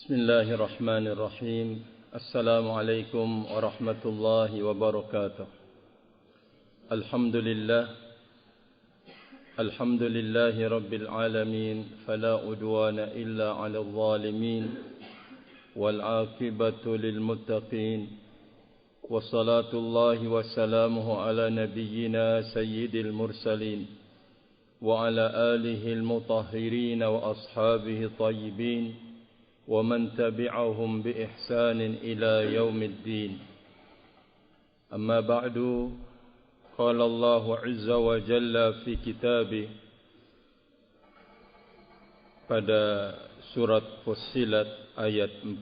Bismillahirrahmanirrahim. Assalamualaikum warahmatullahi wabarakatuh. Alhamdulillahi rabbil alamin. Fala udwana illa ala zalimin. Wal aqibatu lil muttaqin. Wassalatullahi wassalamuhu ala nabiyyina sayyidil mursalin. Wa ala alihi al-mutahhirin wa ashabihi tayyibin. ومن تبعهم بإحسان إلى يوم الدين. أما بعد، قال الله عز وجل في كتابه pada surat Fussilat ayat 41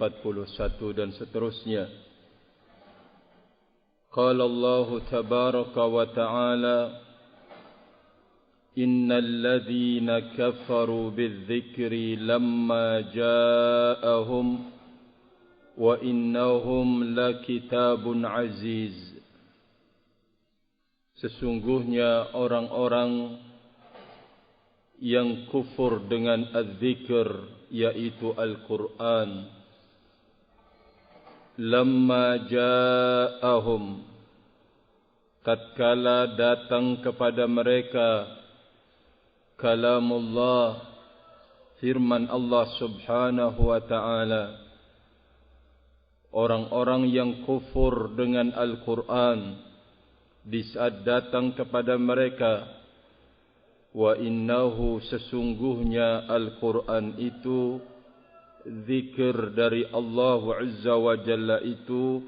dan seterusnya. Qala Allah tabaraka wa ta'ala, Innal ladzina kafaru bidzikri lamma ja'ahum wa innahum lakitabun aziz. Sesungguhnya orang-orang yang kufur dengan az-zikr, yaitu Al-Quran, lamma ja'ahum, tatkala datang kepada mereka kalamullah, firman Allah subhanahu wa ta'ala. Orang-orang yang kufur dengan Al-Quran, di saat datang kepada mereka, wa innahu, sesungguhnya Al-Quran itu, zikir dari Allah Azza wa Jalla itu,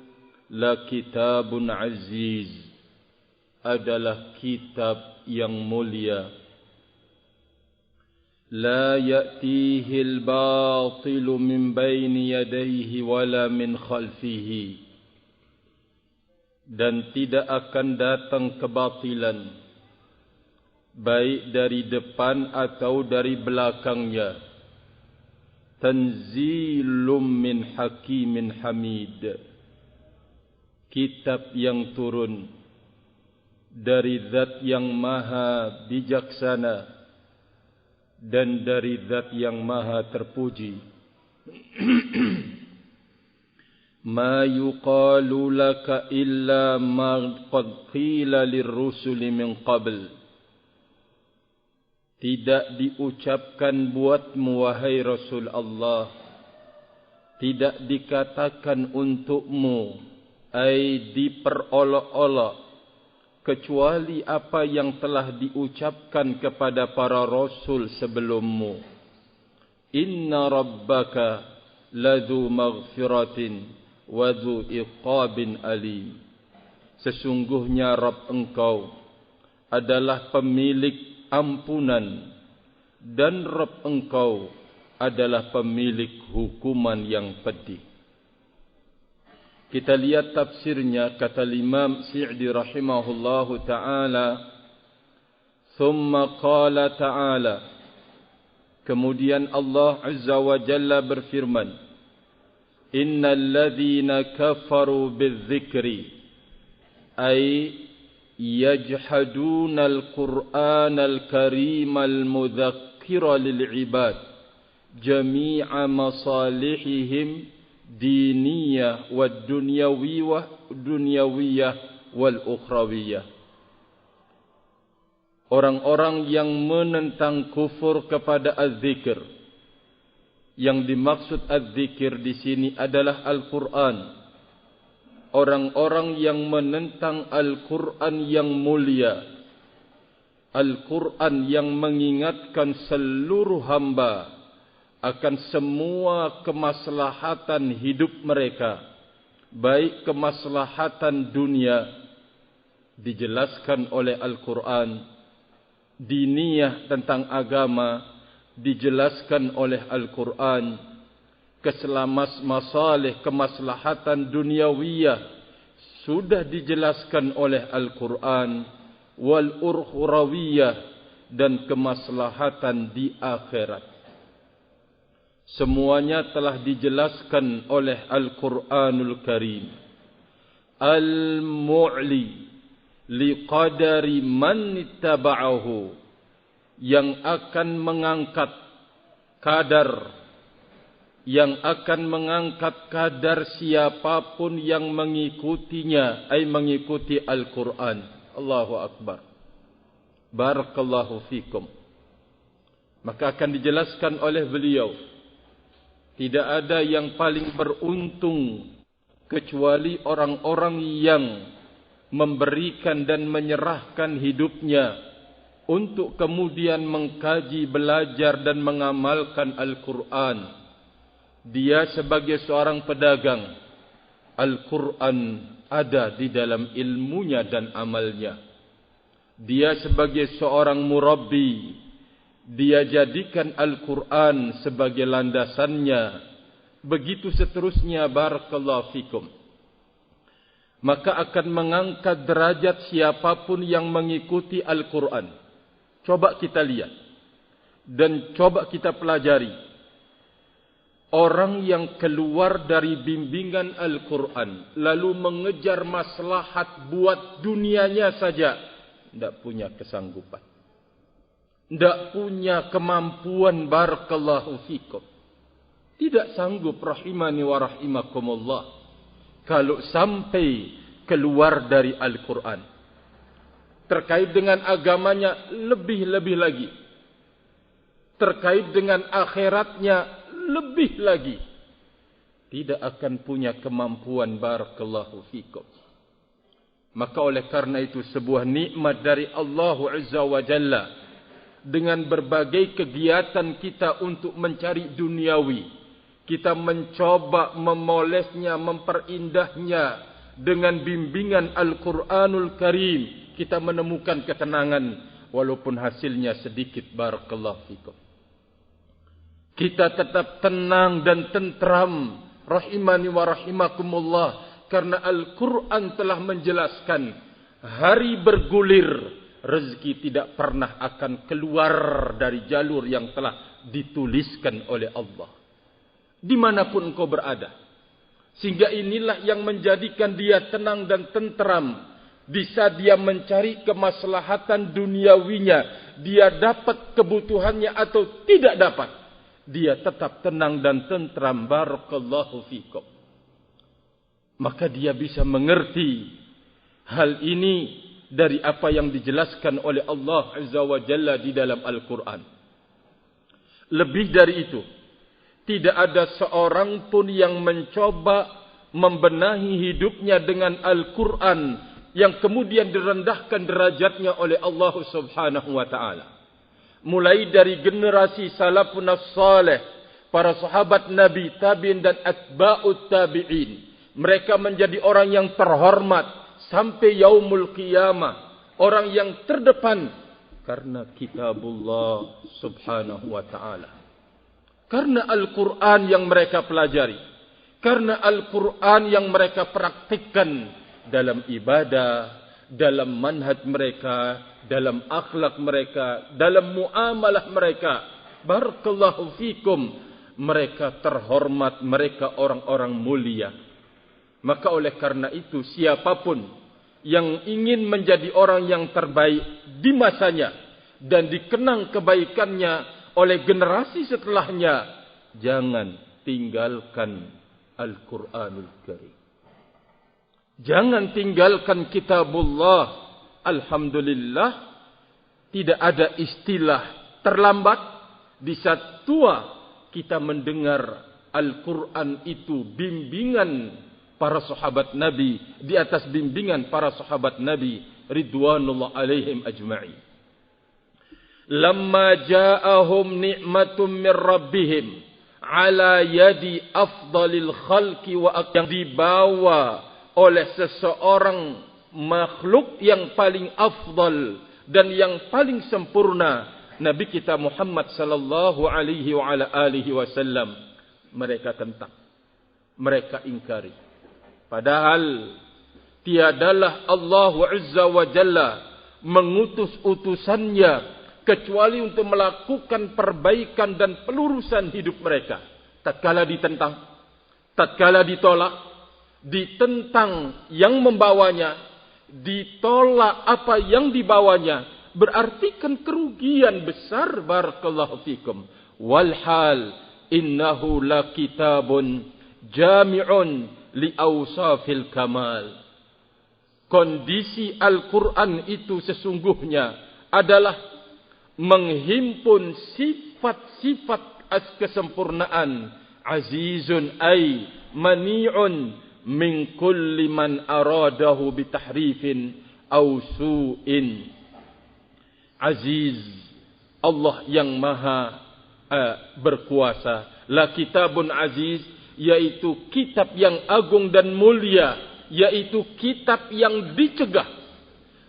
la kitabun aziz, adalah kitab yang mulia. La ya'tihi al-batilu min baini yadayhi wala min khalfihi, dan tidak akan datang kebatilan baik dari depan atau dari belakangnya. Tanzilum min hakimin hamid, kitab yang turun dari zat yang maha bijaksana dan dari zat yang maha terpuji. Ma yuqalu laka illa ma qad qila lirrusuli min qabl, tidak diucapkan buatmu wahai Rasul Allah, tidak dikatakan untukmu, ai diperolok-olok, kecuali apa yang telah diucapkan kepada para rasul sebelummu. Inna rabbaka ladzu maghfiratin wa dzu iqabin alim. Sesungguhnya Rabb engkau adalah pemilik ampunan, dan Rabb engkau adalah pemilik hukuman yang pedih. Kita lihat tafsirnya, kata Imam Sa'di rahimahullahu ta'ala, thumma qala ta'ala, kemudian Allah Azza wa Jalla berfirman, innal ladzina kafaru bidzikri, ay yajhaduna al-Qur'an al-karim al-mudzakkira lil-ibad jami'a masalihihim diniyah wa dunyawiyah wal ukhrawiyah. Orang-orang yang menentang kufur kepada az-zikr, yang dimaksud az-zikr di sini adalah Al-Quran. Orang-orang yang menentang Al-Quran yang mulia, Al-Quran yang mengingatkan seluruh hamba akan semua kemaslahatan hidup mereka, baik kemaslahatan dunia, dijelaskan oleh Al-Quran, diniyah tentang agama, dijelaskan oleh Al-Quran, masalih kemaslahatan duniawiyah sudah dijelaskan oleh Al-Quran, wal ukhrawiyah, dan kemaslahatan di akhirat. Semuanya telah dijelaskan oleh Al-Quranul Karim. Al-Mu'li liqadari man ittaba'ahu, yang akan mengangkat kadar yang akan mengangkat kadar siapapun yang mengikutinya, ay mengikuti Al-Quran. Allahu Akbar. Barakallahu fikum. Maka akan dijelaskan oleh beliau, tidak ada yang paling beruntung kecuali orang-orang yang memberikan dan menyerahkan hidupnya untuk kemudian mengkaji, belajar dan mengamalkan Al-Quran. Dia sebagai seorang pedagang, Al-Quran ada di dalam ilmunya dan amalnya. Dia sebagai seorang murabbi, dia jadikan Al-Quran sebagai landasannya. Begitu seterusnya, barakallahu fikum. Maka akan mengangkat derajat siapapun yang mengikuti Al-Quran. Coba kita lihat dan coba kita pelajari. Orang yang keluar dari bimbingan Al-Quran lalu mengejar maslahat buat dunianya saja, tidak punya kesanggupan, tidak punya kemampuan, barakallahu fikum. Tidak sanggup, rahimani wa rahimakumullah, kalau sampai keluar dari Al-Quran. Terkait dengan agamanya lebih-lebih lagi. Terkait dengan akhiratnya lebih lagi. Tidak akan punya kemampuan, barakallahu fikum. Maka oleh karena itu sebuah nikmat dari Allah Azza wa Jalla, dengan berbagai kegiatan kita untuk mencari duniawi, kita mencoba memolesnya, memperindahnya dengan bimbingan Al-Quranul Karim, kita menemukan ketenangan walaupun hasilnya sedikit, barakallahu fikum. Kita tetap tenang dan tentram, rahimani wa rahimakumullah, karena Al-Quran telah menjelaskan hari bergulir, rezeki tidak pernah akan keluar dari jalur yang telah dituliskan oleh Allah, dimanapun engkau berada. Sehingga inilah yang menjadikan dia tenang dan tentram. Bisa dia mencari kemaslahatan duniawinya, dia dapat kebutuhannya atau tidak dapat, dia tetap tenang dan tentram, barakallahu fikum. Maka dia bisa mengerti hal ini dari apa yang dijelaskan oleh Allah Azza wa Jalla di dalam Al-Quran. Lebih dari itu, tidak ada seorang pun yang mencoba membenahi hidupnya dengan Al-Quran yang kemudian direndahkan derajatnya oleh Allah Subhanahu wa ta'ala. Mulai dari generasi salafun as-salih, para sahabat Nabi, tabi'in dan atba'ut tabi'in. Mereka menjadi orang yang terhormat sampai yaumul qiyamah, orang yang terdepan karena kitabullah Subhanahu wa ta'ala. Karena Al-Quran yang mereka pelajari, karena Al-Quran yang mereka praktikkan dalam ibadah, dalam manhaj mereka, dalam akhlak mereka, dalam muamalah mereka. Barakallahu fikum. Mereka terhormat, mereka orang-orang mulia. Maka oleh karena itu, siapapun yang ingin menjadi orang yang terbaik di masanya dan dikenang kebaikannya oleh generasi setelahnya, jangan tinggalkan Al-Quranul Karim. Jangan tinggalkan kitabullah. Alhamdulillah, tidak ada istilah terlambat. Di saat tua kita mendengar Al-Quran itu bimbingan para sahabat Nabi, di atas bimbingan para sahabat Nabi ridwanullah alaihim ajma'in. Lamma ja'ahum ni'matum min rabbihim ala yadi afdalil khalqi wa yang dibawa oleh seseorang makhluk yang paling afdal dan yang paling sempurna, Nabi kita Muhammad sallallahu alaihi wa ala alihi wasallam. Mereka tentang, mereka ingkari. Padahal tiadalah Allah Azza wa Jalla mengutus utusannya kecuali untuk melakukan perbaikan dan pelurusan hidup mereka. Tatkala ditentang, tatkala ditolak, ditentang yang membawanya, ditolak apa yang dibawanya, berarti kan kerugian besar, barakallahu fikum. Walhal innahu lakitabun jami'un li awsafil kamal. Kondisi Al-Quran itu sesungguhnya adalah menghimpun sifat-sifat kesempurnaan. Azizun ay mani'un min kulli man aradahu bitahrifin aw su'in. Aziz, Allah yang maha berkuasa. La kitabun aziz, yaitu kitab yang agung dan mulia, yaitu kitab yang dicegah,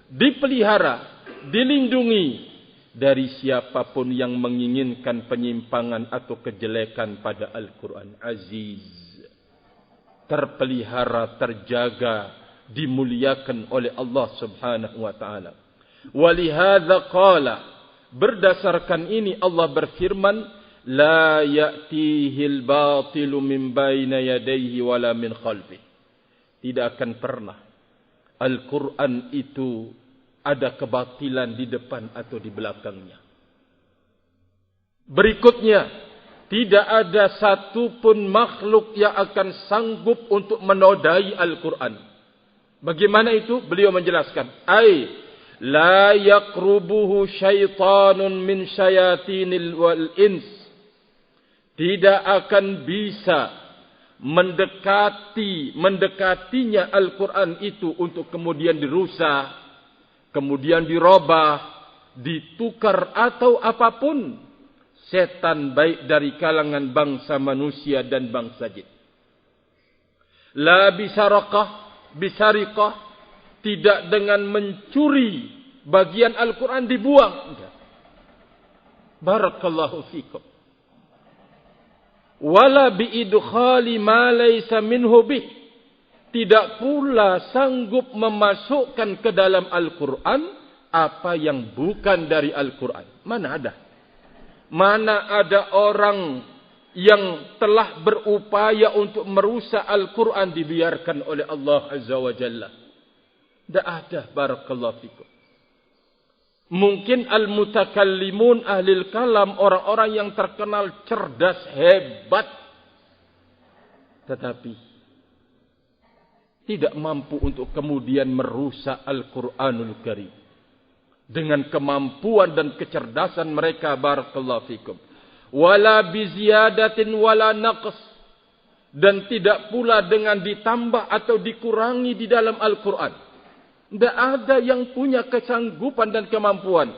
dipelihara, dilindungi dari siapapun yang menginginkan penyimpangan atau kejelekan pada Al-Quran. Aziz, terpelihara, terjaga, dimuliakan oleh Allah Subhanahu wa taala. Walihadza qala, berdasarkan ini Allah berfirman, la ya'tihil batilu min baina yadayhi wala min khalfihi. Tidak akan pernah Al-Quran itu ada kebatilan di depan atau di belakangnya. Berikutnya, tidak ada satupun makhluk yang akan sanggup untuk menodai Al-Quran. Bagaimana itu? Beliau menjelaskan, ay la yaqrubuhu syaitanun min syayatinil wal ins. Tidak akan bisa mendekatinya Al-Quran itu untuk kemudian dirusak, kemudian dirubah, ditukar atau apapun. Setan baik dari kalangan bangsa manusia dan bangsa jin. La bisariqah, tidak dengan mencuri bagian Al-Quran dibuang. Barakallahu fikum. Wala biidkhali ma laysa minhu bih, tidak pula sanggup memasukkan ke dalam Al-Quran apa yang bukan dari Al-Quran. Mana ada? Mana ada orang yang telah berupaya untuk merusak Al-Quran dibiarkan oleh Allah Azza wa Jalla? Tidak ada. Barakallahu fikum. Mungkin al-mutakallimun ahlil kalam, orang-orang yang terkenal cerdas, hebat, tetapi tidak mampu untuk kemudian merusak Al-Quranul Karim. Dengan kemampuan dan kecerdasan mereka, barakallahu fikum. Wala biziyadatin wala naqs, dan tidak pula dengan ditambah atau dikurangi di dalam Al-Quran. Tidak ada yang punya kesanggupan dan kemampuan.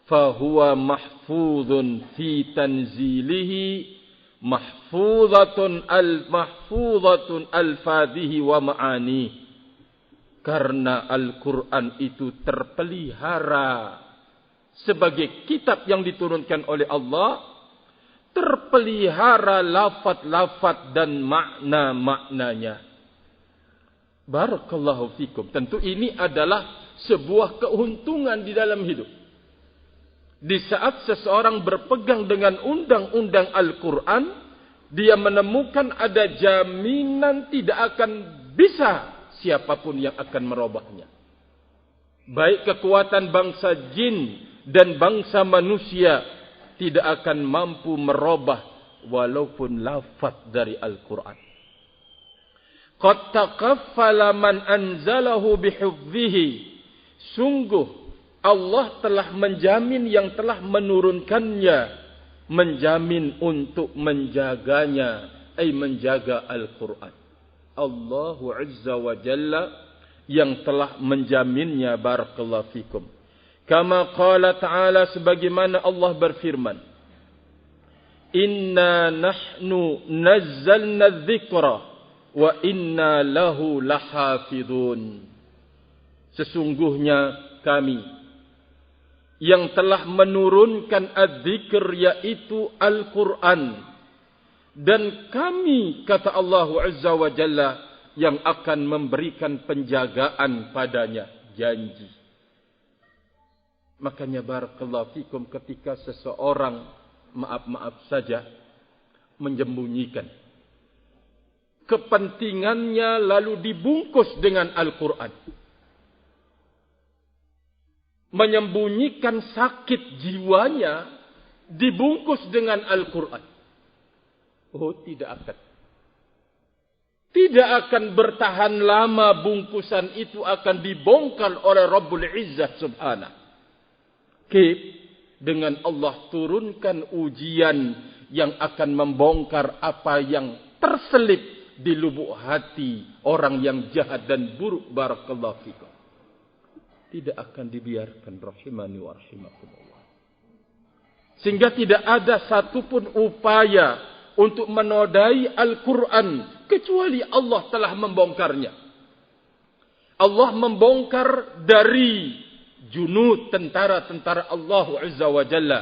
Fahuwa mahfudun fi tanzilihi mahfudatun al-fadhihi wa ma'ani. Karena Al-Quran itu terpelihara sebagai kitab yang diturunkan oleh Allah, terpelihara lafaz-lafaz dan makna-maknanya. Barakallahu fikum. Tentu ini adalah sebuah keuntungan di dalam hidup. Di saat seseorang berpegang dengan undang-undang Al-Quran, dia menemukan ada jaminan tidak akan bisa siapapun yang akan merubahnya. Baik kekuatan bangsa jin dan bangsa manusia tidak akan mampu merubah walaupun lafaz dari Al-Quran. Qad taqaffala man anzalahu bihifdhihi. Sungguh Allah telah menjamin yang telah menurunkannya, menjamin untuk menjaganya, ay menjaga Al-Quran. Allahu Azza wa Jalla yang telah menjaminnya. Barakallahu fikum. Kama qala ta'ala, sebagaimana Allah berfirman, Inna nahnu nazzalna dzikra wa inna lahu lahafidun. Sesungguhnya kami yang telah menurunkan adzikr, yaitu Al-Quran, dan kami, kata Allah Azza wa Jalla, yang akan memberikan penjagaan padanya, janji. Makanya barakallahu fikum, ketika seseorang maaf saja menyembunyikan kepentingannya lalu dibungkus dengan Al-Quran, menyembunyikan sakit jiwanya dibungkus dengan Al-Quran, Oh, tidak akan. Tidak akan bertahan lama bungkusan itu akan dibongkar oleh Rabbul Izzah Subhanahu. Dengan Allah turunkan ujian yang akan membongkar apa yang terselip di lubuk hati orang yang jahat dan buruk. Barakallahu fikum. Tidak akan dibiarkan, rahimani wa rahimakumullah. Sehingga tidak ada satupun upaya untuk menodai Al-Quran kecuali Allah telah membongkarnya. Allah membongkar dari junud tentara-tentara Allah Azza wa Jalla,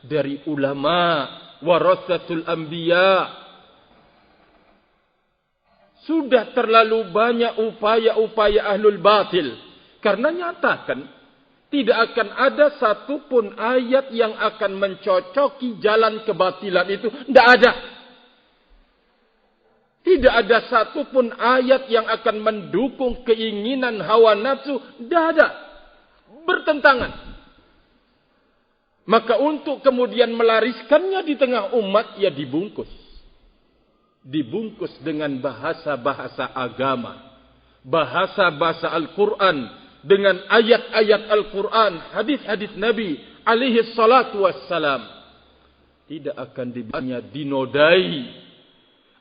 dari ulama warasatul anbiya. Sudah terlalu banyak upaya-upaya ahlul batil, karena nyatakan tidak akan ada satupun ayat yang akan mencocoki jalan kebatilan itu. Tidak ada. Tidak ada satupun ayat yang akan mendukung keinginan hawa nafsu. Tidak ada. Bertentangan. Maka untuk kemudian melariskannya di tengah umat, ya dibungkus. Dibungkus dengan bahasa-bahasa agama. Bahasa-bahasa Al-Quran. Dengan ayat-ayat Al-Quran. Hadis-hadis Nabi alaihi salatu wassalam. Tidak akan dibiarkannya dinodai.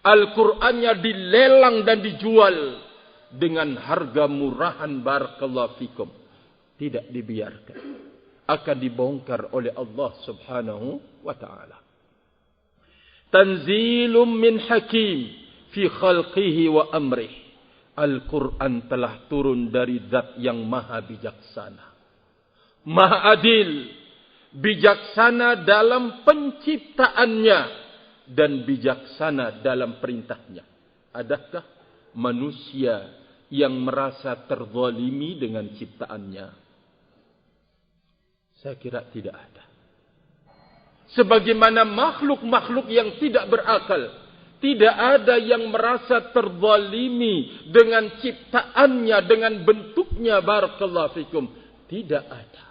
Al-Qur'annya dilelang dan dijual dengan harga murahan. Barakallahu fikum. Tidak dibiarkan. Akan dibongkar oleh Allah subhanahu wa ta'ala. Tanzilum min hakim fi khalqihi wa amrih. Al-Quran telah turun dari zat yang maha bijaksana. Maha adil. Bijaksana dalam penciptaannya. Dan bijaksana dalam perintahnya. Adakah manusia yang merasa terzalimi dengan ciptaannya? Saya kira tidak ada. Sebagaimana makhluk-makhluk yang tidak berakal, tidak ada yang merasa terzalimi dengan ciptaannya, dengan bentuknya. Barakallahu fikum. Tidak ada.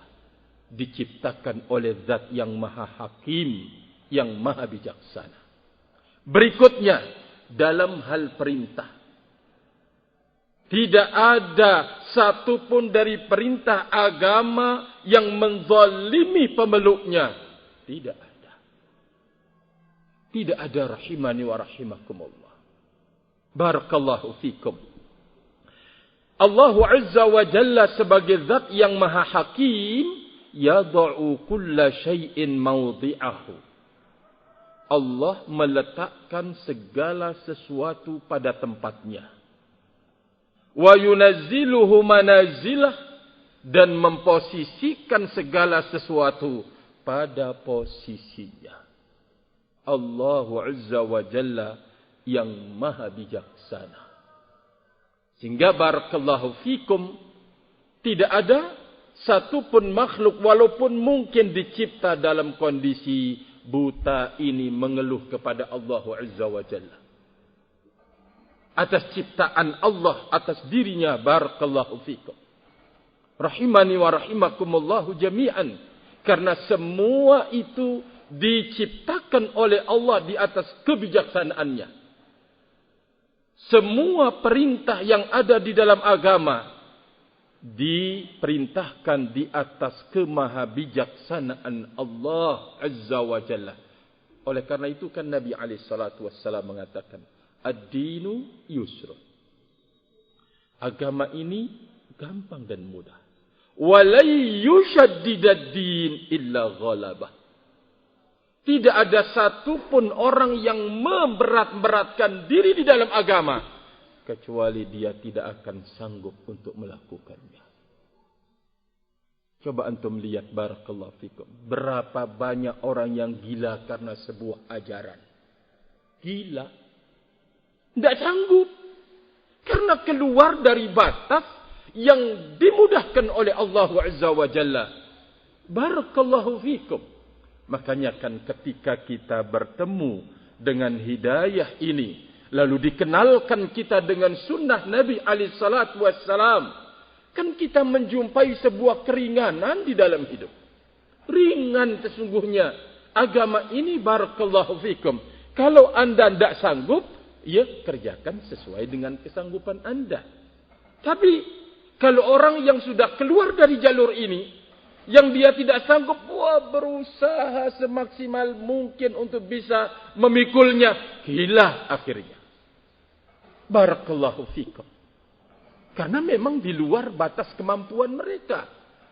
Diciptakan oleh zat yang maha hakim, yang maha bijaksana. Berikutnya, dalam hal perintah. Tidak ada satupun dari perintah agama yang menzalimi pemeluknya. Tidak ada. Tidak ada, rahimani wa rahimakumullah. Barakallahu fikum. Allah Azza wa Jalla sebagai zat yang maha hakim, yada'u kulla syai'in mawdi'ahu. Allah meletakkan segala sesuatu pada tempatnya. Wa yunazziluhu manazilah, dan memposisikan segala sesuatu pada posisinya. Allah Azza wa Jalla yang maha bijaksana. Sehingga barakallahu fikum, tidak ada satupun makhluk walaupun mungkin dicipta dalam kondisi buta ini mengeluh kepada Allah Azza wa Jalla. Atas ciptaan Allah, atas dirinya. Barakallahu fikum. Rahimani wa rahimakumullahu jami'an. Karena semua itu diciptakan oleh Allah di atas kebijaksanaannya. Semua perintah yang ada di dalam agama diperintahkan di atas kemahabijaksanaan Allah Azza wa Jalla. Oleh karena itu kan Nabi alaihissalatu wassalam mengatakan, ad-dinu yusrun. Agama ini gampang dan mudah. Walai yushaddidad din illa ghalabah. Tidak ada satupun orang yang memberat-beratkan diri di dalam agama, kecuali dia tidak akan sanggup untuk melakukannya. Coba antum lihat, barakallahu fikum. Berapa banyak orang yang gila karena sebuah ajaran. Gila. Tidak sanggup. Karena keluar dari batas yang dimudahkan oleh Allah Azza wa Jalla. Barakallahu fikum. Makanya kan ketika kita bertemu dengan hidayah ini, lalu dikenalkan kita dengan sunnah Nabi alaihissalatu wassalam, kan kita menjumpai sebuah keringanan di dalam hidup. Ringan sesungguhnya agama ini, barakallahu fikum. Kalau anda tidak sanggup, ya kerjakan sesuai dengan kesanggupan anda. Tapi kalau orang yang sudah keluar dari jalur ini, yang dia tidak sanggup, berusaha semaksimal mungkin untuk bisa memikulnya, hilang akhirnya. Barakallahu fikum. Karena memang di luar batas kemampuan mereka.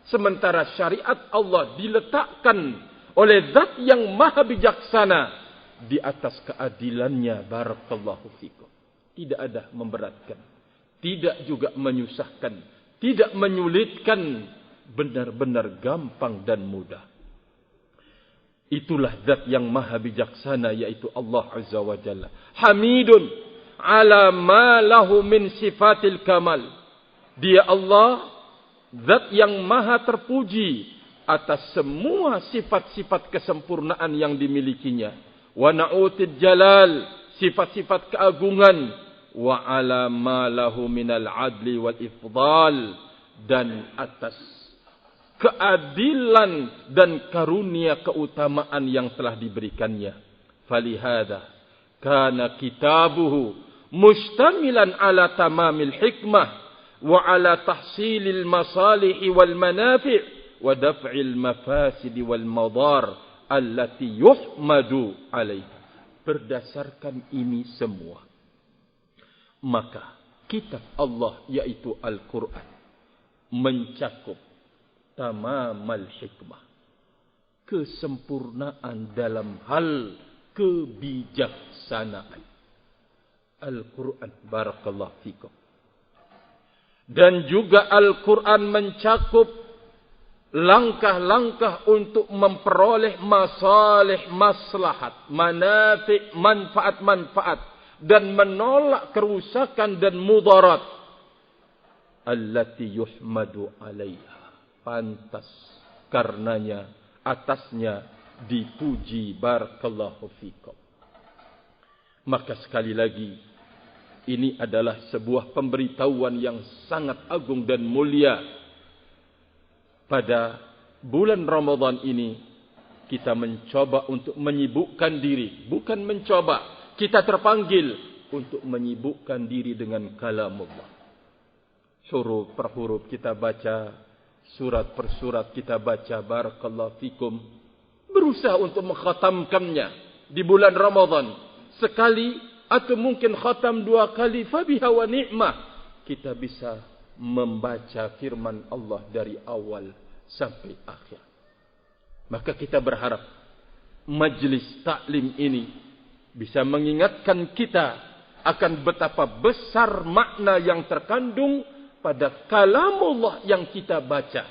Sementara syariat Allah diletakkan oleh zat yang maha bijaksana di atas keadilannya. Barakallahu fikum. Tidak ada memberatkan. Tidak juga menyusahkan. Tidak menyulitkan. Benar-benar gampang dan mudah. Itulah zat yang maha bijaksana, yaitu Allah Azza wa Jalla. Hamidun ala ma lahu min sifatil kamal. Dia Allah, zat yang maha terpuji atas semua sifat-sifat kesempurnaan yang dimilikinya. Wa na'utid jalal, sifat-sifat keagungan. Wa ala ma lahu minal adli wal ifdal, dan atas keadilan dan karunia keutamaan yang telah diberikannya. Falihada kana kitabuhu mustamilan ala tamamil hikmah wa ala tahsilil masalihi wal manafi' wa daf'il mafasidi wal madar allati yuhmadu alaih. Berdasarkan ini semua, maka kitab Allah yaitu Al-Quran mencakup tamamal hikmah, kesempurnaan dalam hal kebijaksanaan. Al-Quran, barakallahu fikum. Dan juga Al-Quran mencakup langkah-langkah untuk memperoleh masalih maslahat, manafi' manfaat-manfaat, dan menolak kerusakan dan mudarat allati yuhmadu alaiha. Pantas karenanya, atasnya dipuji. Barakallahu fikum. Maka sekali lagi, ini adalah sebuah pemberitahuan yang sangat agung dan mulia. Pada bulan Ramadan ini, kita mencoba untuk menyibukkan diri. Bukan mencoba, kita terpanggil untuk menyibukkan diri dengan kalamullah. Huruf per huruf kita baca, surat per surat kita baca. Barakallahu fikum. Berusaha untuk mengkhatamkannya di bulan Ramadan. Sekali atau mungkin khatam 2 kali, fabiha wa ni'mah. Kita bisa membaca firman Allah dari awal sampai akhir. Maka kita berharap majlis taklim ini bisa mengingatkan kita akan betapa besar makna yang terkandung pada kalamullah yang kita baca.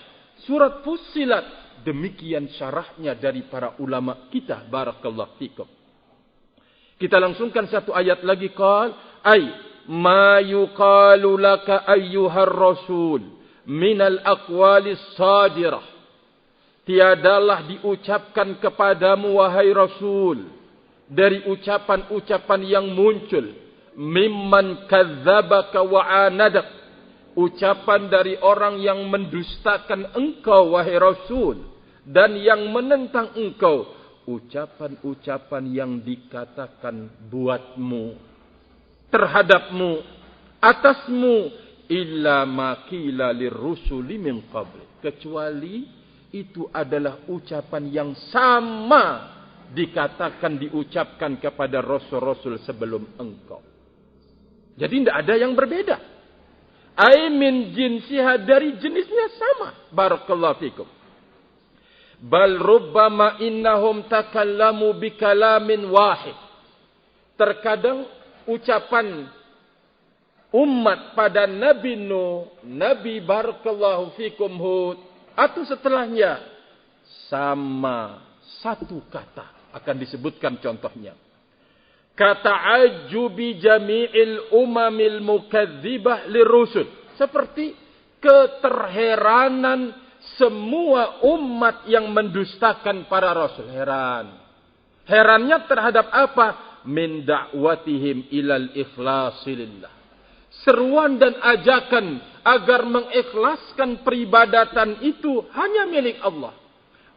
Surat Fussilat, demikian syarahnya dari para ulama kita. Barakallahu fikum. Kita langsungkan satu ayat lagi. Qal ay ma yuqalu laka ayyuhar rasul minal aqwalis sadirah. Tiadalah diucapkan kepadamu wahai rasul dari ucapan-ucapan yang muncul, mimman kadzdzabaka wa anadak, ucapan dari orang yang mendustakan engkau wahai rasul dan yang menentang engkau. Ucapan-ucapan yang dikatakan buatmu, terhadapmu, atasmu, illa ma qila lirrusuli min qabl, kecuali itu adalah ucapan yang sama dikatakan, diucapkan kepada rasul-rasul sebelum engkau. Jadi tidak ada yang berbeda. Ai min jinsiha, dari jenisnya sama. Barakallahu fikum. Bal rubbama innahum takallamu bikalamin wahid. Terkadang ucapan umat pada Nabi Nuh, Nabi barakallahu fikum Hud, atau setelahnya sama satu kata. Akan disebutkan contohnya. Kata ajubi jami'il umamil mukadzibah lirusul. Seperti keterheranan semua umat yang mendustakan para rasul. Heran. Herannya terhadap apa? Min da'watihim ilal ikhlasi lillah. Seruan dan ajakan agar mengikhlaskan peribadatan itu hanya milik Allah.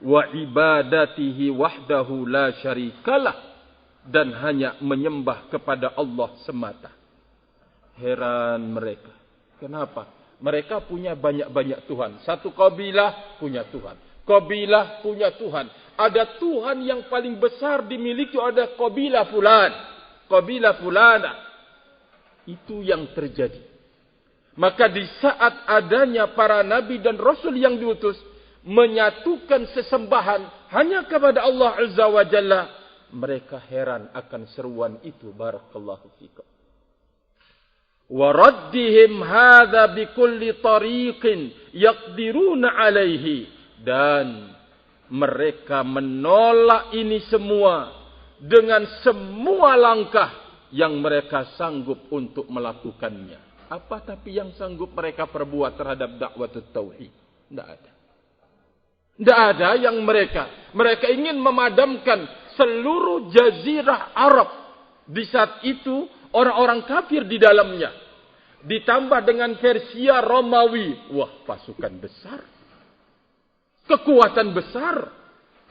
Wa ibadatihi wahdahu la syarikalah. dan hanya menyembah kepada Allah semata. Heran mereka. Kenapa? Mereka punya banyak-banyak Tuhan. Satu kabilah punya Tuhan. Kabilah punya Tuhan. Ada Tuhan yang paling besar dimiliki ada kabilah fulan. Kabilah fulana. Itu yang terjadi. Maka di saat adanya para nabi dan rasul yang diutus, menyatukan sesembahan hanya kepada Allah Azza wa Jalla, mereka heran akan seruan itu. Barakallahu fikum. Wa raddihim hadza bikulli tariqin yaqdiruna alaihi, dan mereka menolak ini semua dengan semua langkah yang mereka sanggup untuk melakukannya. Apa tapi yang sanggup mereka perbuat terhadap dakwah tauhid? Tidak ada. Tidak ada yang mereka ingin memadamkan seluruh jazirah Arab. Di saat itu orang-orang kafir di dalamnya. Ditambah dengan Persia Romawi. Wah, pasukan besar. Kekuatan besar.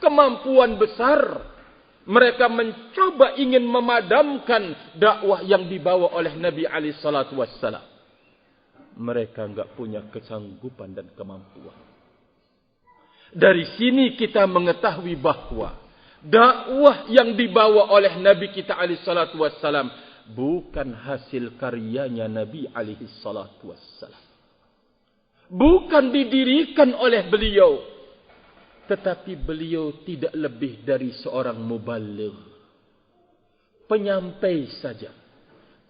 Kemampuan besar. Mereka mencoba ingin memadamkan dakwah yang dibawa oleh Nabi alaihi salatu wassalam. Mereka enggak punya kesanggupan dan kemampuan. Dari sini kita mengetahui bahawa dakwah yang dibawa oleh Nabi kita alaihi salatu wassalam bukan hasil karyanya Nabi alaihi salatu wassalam. Bukan didirikan oleh beliau, tetapi beliau tidak lebih dari seorang muballigh, penyampai saja.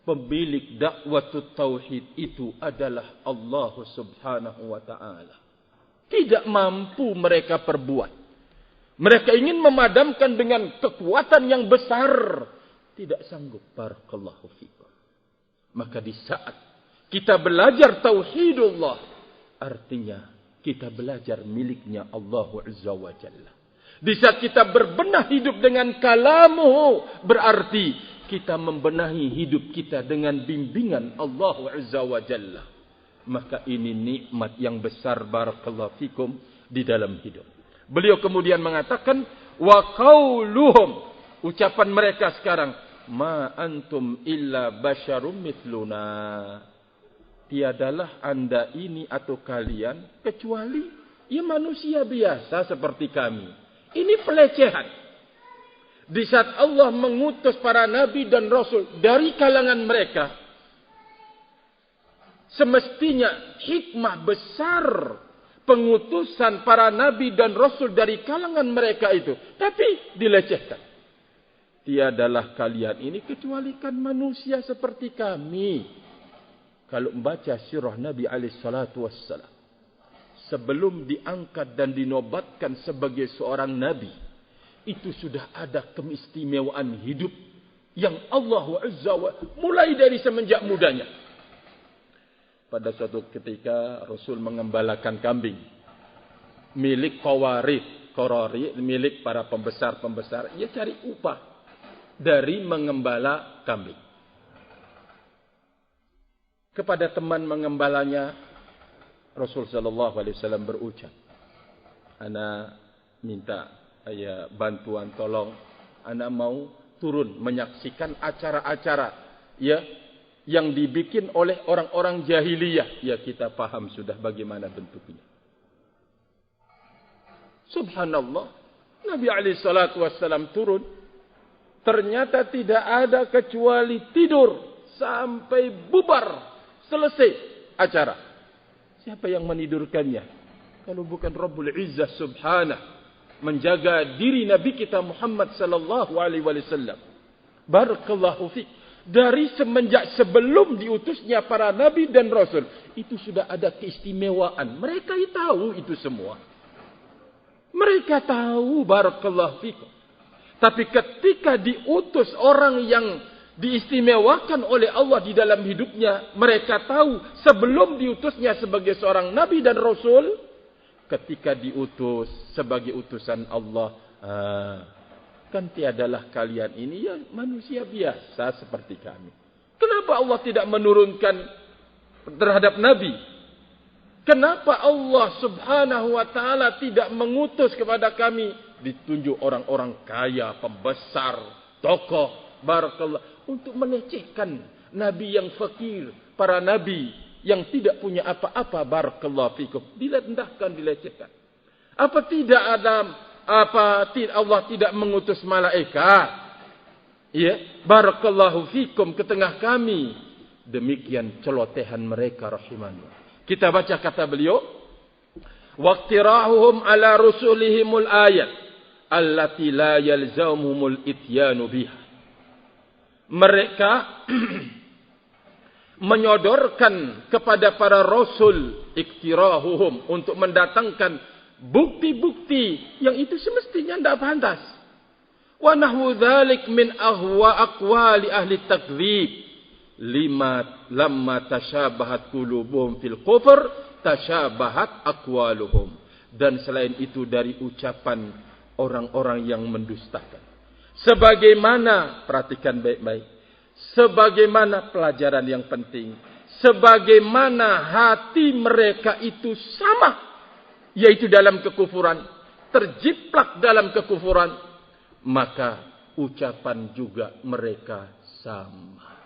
Pemilik dakwah tauhid itu adalah Allah Subhanahu wa taala. Tidak mampu mereka perbuat. Mereka ingin memadamkan dengan kekuatan yang besar, tidak sanggup. Barakallahu fikum. Maka di saat kita belajar tauhidullah, artinya kita belajar miliknya Allah Azza wa Jalla. Di saat kita berbenah hidup dengan kalamuhu, berarti kita membenahi hidup kita dengan bimbingan Allah Azza wa Jalla. Maka ini nikmat yang besar, barakallahu fikum, di dalam hidup. Beliau kemudian mengatakan, wa qauluhum, ucapan mereka sekarang, ma antum illa basyarum mithluna. Tiadalah anda ini atau kalian kecuali ya manusia biasa seperti kami. Ini pelecehan. Di saat Allah mengutus para nabi dan rasul dari kalangan mereka, semestinya hikmah besar pengutusan para nabi dan rasul dari kalangan mereka itu, tapi dilecehkan. Tiadalah kalian ini kecuali kan manusia seperti kami. Kalau membaca sirah Nabi alaihi salatu wassalam, sebelum diangkat dan dinobatkan sebagai seorang nabi, itu sudah ada keistimewaan hidup yang Allah Azza wa mulai dari semenjak mudanya. Pada suatu ketika Rasul mengembalakan kambing milik Qawarith, milik para pembesar-pembesar. Ia cari upah dari mengembala kambing. Kepada teman mengembalanya, Rasul sallallahu alaihi wasallam berucap, "Ana minta bantuan, tolong, ana mau turun menyaksikan acara-acara ya yang dibikin oleh orang-orang jahiliyah." Ya, kita paham sudah bagaimana bentuknya. Subhanallah, Nabi alaihi salatu wassalam turun, ternyata tidak ada kecuali tidur sampai bubar selesai acara. Siapa yang menidurkannya kalau bukan Rabbul Izzah subhanahu menjaga diri Nabi kita Muhammad sallallahu alaihi wasallam. Barakallahu fiik. Dari semenjak sebelum diutusnya para nabi dan rasul, itu sudah ada keistimewaan. Mereka tahu itu semua. Mereka tahu, barakallahu fiik. Tapi ketika diutus orang yang diistimewakan oleh Allah di dalam hidupnya, mereka tahu sebelum diutusnya sebagai seorang nabi dan rasul, ketika diutus sebagai utusan Allah, kan tiadalah kalian ini ya manusia biasa seperti kami. Kenapa Allah tidak menurunkan terhadap Nabi? Kenapa Allah subhanahu wa ta'ala tidak mengutus kepada kami? Ditunjuk orang-orang kaya, pembesar, tokoh, barakallah, untuk melecehkan nabi yang fakir, para nabi yang tidak punya apa-apa, barakallahu fikum, direndahkan, dilecehkan. Apa tidak Allah tidak mengutus malaikat? Ya, barakallahu fikum, ke tengah kami. Demikian celotehan mereka rahimani. Kita baca kata beliau, waqtirahuhum ala rusulihimul ayat allati la yalzamuhumul ityanu biha. Mereka menyodorkan kepada para rasul iktirahuhum untuk mendatangkan bukti-bukti yang itu semestinya tidak pantas. Wa nahwu dzalik min ahwa aqwali ahli takdzib lamma tashabahat qulubuhum fil kufr tashabahat aqwaluhum. Dan selain itu dari ucapan orang-orang yang mendustakan. Sebagaimana, perhatikan baik-baik, sebagaimana pelajaran yang penting, sebagaimana hati mereka itu sama, yaitu dalam kekufuran, terjiplak dalam kekufuran, maka ucapan juga mereka sama.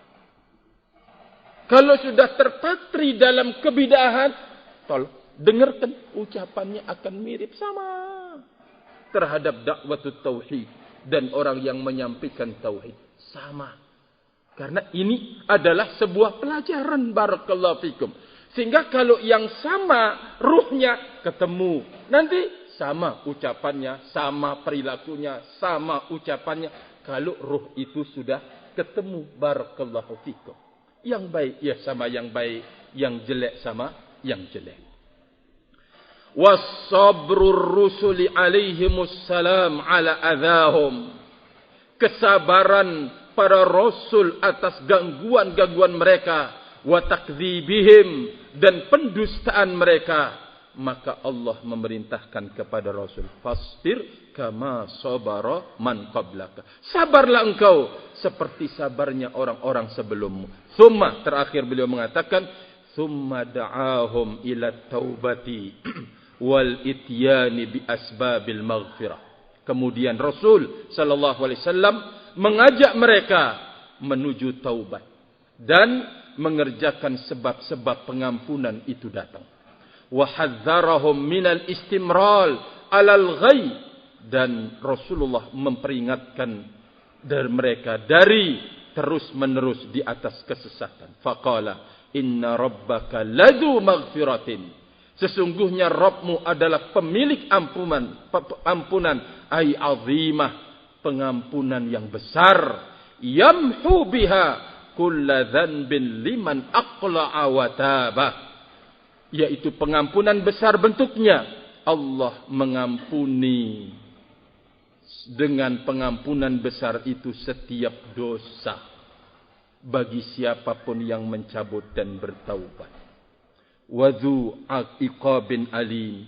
Kalau sudah terpatri dalam kebidahan, tolong dengarkan, ucapannya akan mirip sama terhadap dakwah tauhid dan orang yang menyampaikan tauhid sama. Karena ini adalah sebuah pelajaran, barakallahu fikum. Sehingga kalau yang sama ruhnya ketemu, nanti sama ucapannya, sama perilakunya, sama ucapannya. Kalau ruh itu sudah ketemu, barakallahu fikum. Yang baik ya sama yang baik, yang jelek sama yang jelek. Was-sabrur rusuli alaihimussalam ala adahum. Kesabaran para rasul atas gangguan-gangguan mereka, wa takdzibihim, dan pendustaan mereka, maka Allah memerintahkan kepada rasul, fasbir kama sabara man qablaka. Sabarlah engkau seperti sabarnya orang-orang sebelummu. Summa, terakhir beliau mengatakan, summa da'ahum ila taubati wal ityani bi asbabil maghfirah. Kemudian Rasul sallallahu alaihi wasallam mengajak mereka menuju taubat dan mengerjakan sebab-sebab pengampunan itu datang. Wa hadzarahum minal istimral alal ghai, dan Rasulullah memperingatkan dari mereka dari terus-menerus di atas kesesatan. Faqala inna rabbaka ladu maghfiratin. Sesungguhnya Rabbmu adalah pemilik ampunan, ay azimah, pengampunan yang besar. Yamhu biha kulla dhanbin liman aqla'a wa taba. Yaitu pengampunan besar bentuknya. Allah mengampuni dengan pengampunan besar itu setiap dosa bagi siapapun yang mencabut dan bertaubat. Wadhu iqabin alim,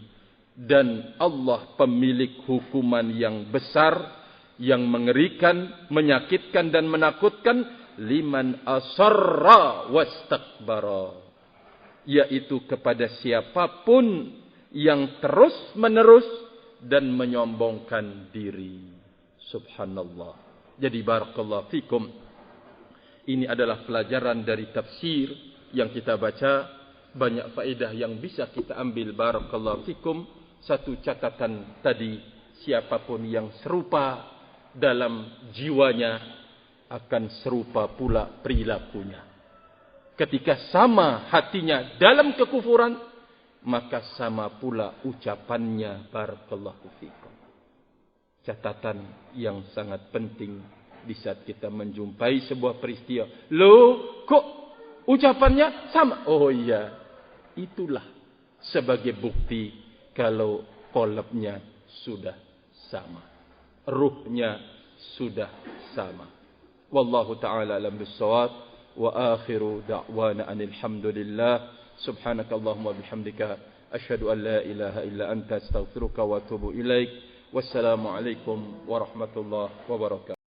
dan Allah pemilik hukuman yang besar, yang mengerikan, menyakitkan dan menakutkan, liman asarra wastakbara, yaitu kepada siapapun yang terus menerus dan menyombongkan diri. Subhanallah. Jadi barakallahu fikum, ini adalah pelajaran dari tafsir yang kita baca. Banyak faedah yang bisa kita ambil, barakallahu fikum. Satu catatan tadi, siapapun yang serupa dalam jiwanya akan serupa pula perilakunya. Ketika sama hatinya dalam kekufuran, maka sama pula ucapannya, barakallahu fikum. Catatan yang sangat penting di saat kita menjumpai sebuah peristiwa. Loh, kok ucapannya sama? Oh iya, itulah sebagai bukti kalau qalbnya sudah sama, ruhnya sudah sama. Wallahu ta'ala alam bis-shawab, wa akhiru da'wana anil hamdulillah. Subhanakallahumma bihamdika asyhadu an la ilaha illa anta astaghfiruka wa atubu ilaik. Wassalamu alaikum warahmatullahi wabarakatuh.